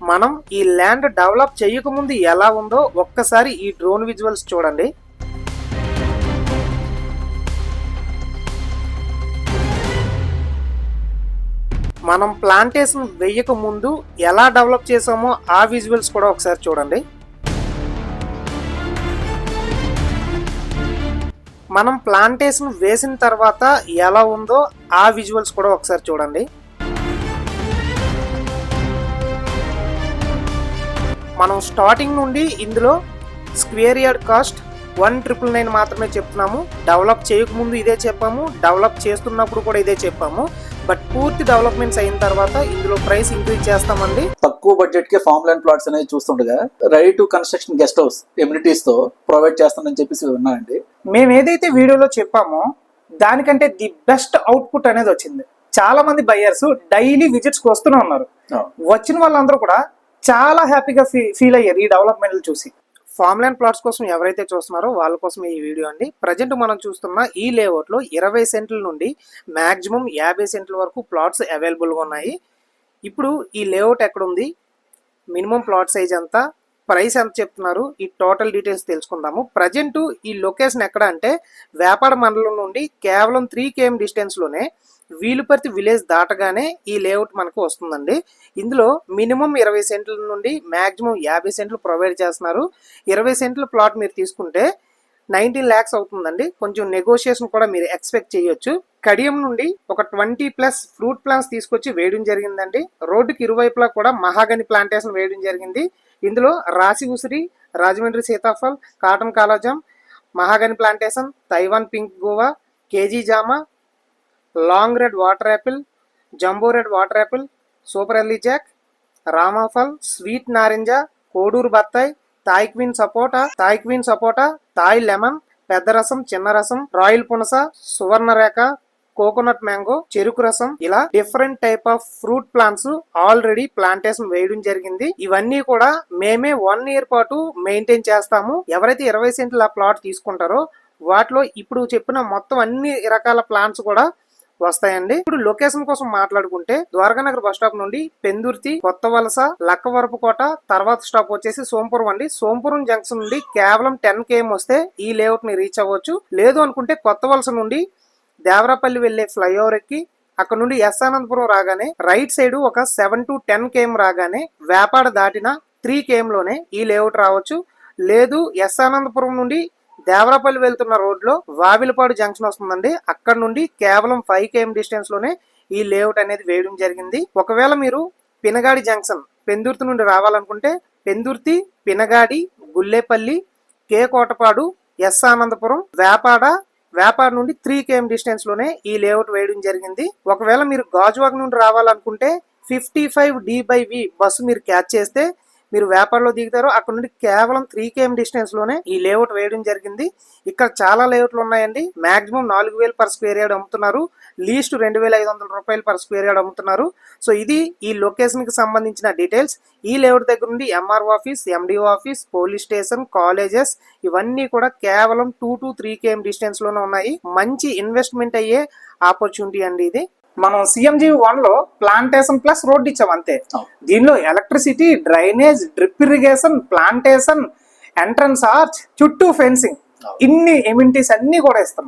మనం ఈ land develop చేయకముందు ఎలా ఉందో ఒక్కసారి ఈ డ్రోన్ విజువల్స్ చూడండి. మనం ప్లాంటేషన్ వేయక ముందు ఎలా డెవలప్ చేసామో ఆ విజువల్స్ కూడా ఒకసారి చూడండి. మనం ప్లాంటేషన్ వేసిన తర్వాత ఎలా ఉందో ఆ విజువల్స్ కూడా ఒకసారి చూడండి. మనం స్టార్టింగ్ నుండి ఇందులో స్క్వేర్ యార్డ్ కాస్ట్ 1,999 మాత్రమే చెప్తున్నాము. డెవలప్ చేయకముందు ఇదే చెప్పాము, డెవలప్ చేస్తున్నప్పుడు కూడా ఇదే చెప్పాము. బట్ పూర్తి డెవలప్మెంట్స్ అయిన తర్వాత ఇందులో ప్రైస్ ఇంక్రీజ్ చేస్తామండి. తక్కువ బడ్జెట్ కి ఫార్మ్ ల్యాండ్ ప్లాట్స్ అనేది చూస్తుండగా ready to construction guest house amenities తో ప్రొవైడ్ చేస్తామని చెప్పేసి విన్నానండి. మేము ఏదైతే వీడియోలో చెప్పామో దానికంటే ది బెస్ట్ అవుట్పుట్ అనేది వచ్చింది. చాలా మంది బయ్యర్స్ డైలీ విజిట్స్ కి వస్తూనే ఉన్నారు. వచ్చిన వాళ్ళందరూ కూడా చాలా హ్యాపీగా ఫీల్ అయ్యారు ఈ డెవలప్మెంట్లు చూసి. ఫార్మ్ ల్యాండ్ ప్లాట్స్ కోసం ఎవరైతే చూస్తున్నారో వాళ్ళ కోసం ఈ వీడియో అండి. ప్రజెంట్ మనం చూస్తున్న ఈ లేఅవుట్ లో 20 సెంట్ల నుండి మాక్సిమం 50 సెంట్ల వరకు ప్లాట్స్ అవైలబుల్గా ఉన్నాయి. ఇప్పుడు ఈ లేఅవుట్ ఎక్కడుంది, మినిమం ప్లాట్ సైజ్ ఎంత, ప్రైస్ ఎంత చెప్తున్నారు, ఈ టోటల్ డీటెయిల్స్ తెలుసుకుందాము. ప్రజెంట్ ఈ లొకేషన్ ఎక్కడ అంటే వేపాడ మండలం నుండి కేవలం 3 km డిస్టెన్స్లోనే వీలుపర్తి విలేజ్ దాటగానే ఈ లేఅవుట్ మనకు వస్తుందండి. ఇందులో మినిమం 20 సెంట్ల నుండి మాక్సిమం 50 సెంట్లు ప్రొవైడ్ చేస్తున్నారు. 20 సెంట్ల ప్లాట్ మీరు తీసుకుంటే 19 lakhs అవుతుందండి. కొంచెం నెగోషియేషన్ కూడా మీరు ఎక్స్పెక్ట్ చేయొచ్చు. కడియం నుండి ఒక 20+ ఫ్రూట్ ప్లాంట్స్ తీసుకొచ్చి వేయడం జరిగిందండి. రోడ్డుకి ఇరువైపులా కూడా మహాగని ప్లాంటేషన్ వేయడం జరిగింది. ఇందులో రాసి ఉసిరి, రాజమండ్రి సీతాఫల్, కాటన్ కాలాజామ్, mahogany plantation, Taiwan pink guava, KG జామ, long red water apple, jumbo red water apple, super early jack, ramphal, sweet నారింజ, కోడూరు బత్తాయి, Thai queen sapota, Thai lemon, పెద్ద రసం, చిన్న రసం, రాయల్ పునస, సువర్ణరేఖ, కోకోనట్ మ్యాంగో, చెరుకు రసం, ఇలా different type of fruit plants already plantation వేయడం జరిగింది. ఇవన్నీ కూడా మేమే 1 year పాటు మెయింటైన్ చేస్తాము. ఎవరైతే 20 సెంట్ల ప్లాట్ తీసుకుంటారో వాటిలో ఇప్పుడు చెప్పిన మొత్తం అన్ని రకాల ప్లాంట్స్ కూడా వస్తాయండి. ఇప్పుడు లొకేషన్ కోసం మాట్లాడుకుంటే ద్వారకానగర్ బస్ స్టాప్ నుండి పెందుర్తి, కొత్త వలస, లక్కవరపుకోట, తర్వాత స్టాప్ వచ్చేసి సోంపురం అండి. సోంపురం జంక్షన్ నుండి కేవలం 10 km వస్తే ఈ లేఅవుట్ ని రీచ్ అవ్వచ్చు. లేదు అనుకుంటే కొత్త వలస నుండి దేవరాపల్లి వెళ్లే ఫ్లైఓవర్ ఎక్కి అక్కడ నుండి ఎస్ ఆనందపురం రాగానే రైట్ సైడ్ ఒక 7 to 10 km రాగానే వేపాడ దాటిన 3 km లోనే ఈ లేఅవుట్ రావచ్చు. లేదు ఎస్ ఆనందపురం నుండి దేవరాపల్లి వెళ్తున్న రోడ్ లో వావిలపాడు జంక్షన్ వస్తుందండి. అక్కడ నుండి కేవలం 5 km డిస్టెన్స్ లోనే ఈ లేఅవుట్ అనేది వేయడం జరిగింది. ఒకవేళ మీరు పినగాడి జంక్షన్ పెందుర్తి నుండి రావాలనుకుంటే పెందుర్తి, పినగాడి, గుల్లేపల్లి, కే కోటపాడు, ఎస్ ఆనందపురం, వేపాడ నుండి 3 km డిస్టెన్స్ లోనే ఈ లేఅవుట్ వేయడం జరిగింది. ఒకవేళ మీరు గాజువాక నుండి రావాలనుకుంటే 55D/V బస్సు మీరు క్యాచ్ చేస్తే మీరు వేపాడలో దిగుతారు. అక్కడ నుండి కేవలం 3 km డిస్టెన్స్ లోనే ఈ లేఅవుట్ వేయడం జరిగింది. ఇక్కడ చాలా లేఅవుట్లు ఉన్నాయండి. మాక్సిమం 4,000 per square yard అమ్ముతున్నారు. లీస్ట్ 2,500 రూపాయలు per square yard అమ్ముతున్నారు. సో ఇది ఈ లొకేషన్ కి సంబంధించిన డీటెయిల్స్. ఈ లేఅవుట్ దగ్గర నుండి MRO office, MDO office, police station, colleges ఇవన్నీ కూడా కేవలం 2 to 3 km డిస్టెన్స్ లోనే ఉన్నాయి. మంచి ఇన్వెస్ట్మెంట్ అయ్యే ఆపర్చునిటీ అండి ఇది. మనం CMGV1 లో ప్లాంటేషన్ ప్లస్ రోడ్ ఇచ్చాం అంతే. దీనిలో electricity, drainage, drip irrigation, plantation, entrance arch, చుట్టూ ఫెన్సింగ్, ఇన్ని ఎమ్యూనిటీస్ అన్ని కూడా ఇస్తున్నాం.